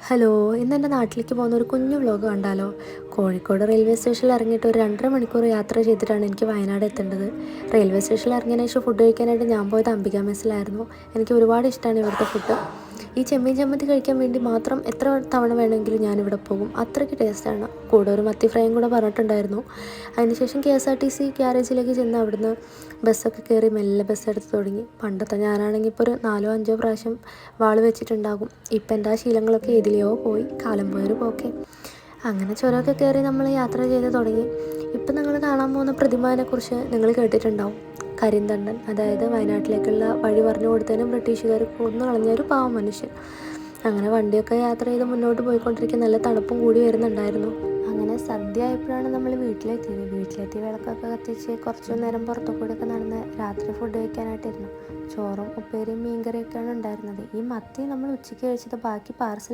Hello, ഇന്ന് എൻ്റെ നാട്ടിലേക്ക് പോകുന്ന ഒരു കുഞ്ഞു വ്ലോഗ് കണ്ടാലോ? കോഴിക്കോട് റെയിൽവേ സ്റ്റേഷനിൽ ഇറങ്ങിയിട്ട് ഒരു 2.5 മണിക്കൂർ യാത്ര ചെയ്തിട്ടാണ് എനിക്ക് വയനാട് എത്തേണ്ടത്. റെയിൽവേ സ്റ്റേഷനിൽ ഇറങ്ങിയതിന് ശേഷം ഫുഡ് കഴിക്കാനായിട്ട് ഞാൻ പോയത് അംബിക മെസ്സിലായിരുന്നു. എനിക്ക് ഒരുപാട് ഇഷ്ടമാണ് ഇവിടുത്തെ ഫുഡ്. ഈ ചെമ്മീൻ ചമ്മന്തി കഴിക്കാൻ വേണ്ടി മാത്രം എത്ര തവണ വേണമെങ്കിലും ഞാനിവിടെ പോകും. അത്രയ്ക്ക് ടേസ്റ്റാണ്. കൂടെ ഒരു മത്തി ഫ്രൈയും കൂടെ പറഞ്ഞിട്ടുണ്ടായിരുന്നു. അതിനുശേഷം KSRTC ഗ്യാരേജിലേക്ക് ചെന്ന് അവിടുന്ന് ബസ്സൊക്കെ കയറി മെല്ലെ ബസ് എടുത്ത് തുടങ്ങി. പണ്ടത്തെ ഞാനാണെങ്കിൽ ഇപ്പോൾ ഒരു 4-5 പ്രാവശ്യം വാള് വെച്ചിട്ടുണ്ടാകും. ഇപ്പം എൻ്റെ ആ ശീലങ്ങളൊക്കെ ഇതിലെയോ പോയി, കാലം പോയൊരു പോക്കെ. അങ്ങനെ ചുരമൊക്കെ കയറി നമ്മൾ യാത്ര ചെയ്ത് തുടങ്ങി. ഇപ്പം നിങ്ങൾ കാണാൻ പോകുന്ന പ്രതിമേനെക്കുറിച്ച് നിങ്ങൾ കേട്ടിട്ടുണ്ടാവും. കരിന്തണ്ടൻ, അതായത് വയനാട്ടിലേക്കുള്ള വഴി പറഞ്ഞു കൊടുത്തതിനും ബ്രിട്ടീഷുകാർ കൊന്നു കളഞ്ഞ ഒരു പാവം മനുഷ്യൻ. അങ്ങനെ വണ്ടിയൊക്കെ യാത്ര ചെയ്ത് മുന്നോട്ട് പോയിക്കൊണ്ടിരിക്കുക. നല്ല തണുപ്പും കൂടി വരുന്നുണ്ടായിരുന്നു. അങ്ങനെ സദ്യ ആയപ്പോഴാണ് നമ്മൾ വീട്ടിലെത്തി വിളക്കൊക്കെ കത്തിച്ച് കുറച്ച് നേരം പുറത്തു കൂടെയൊക്കെ നടന്ന് രാത്രി ഫുഡ് കഴിക്കാനായിട്ടിരുന്നു. ചോറും ഉപ്പേരിയും മീൻകറിയൊക്കെയാണ് ഉണ്ടായിരുന്നത്. ഈ മത്തി നമ്മൾ ഉച്ചയ്ക്ക് കഴിച്ചത് ബാക്കി പാർസൽ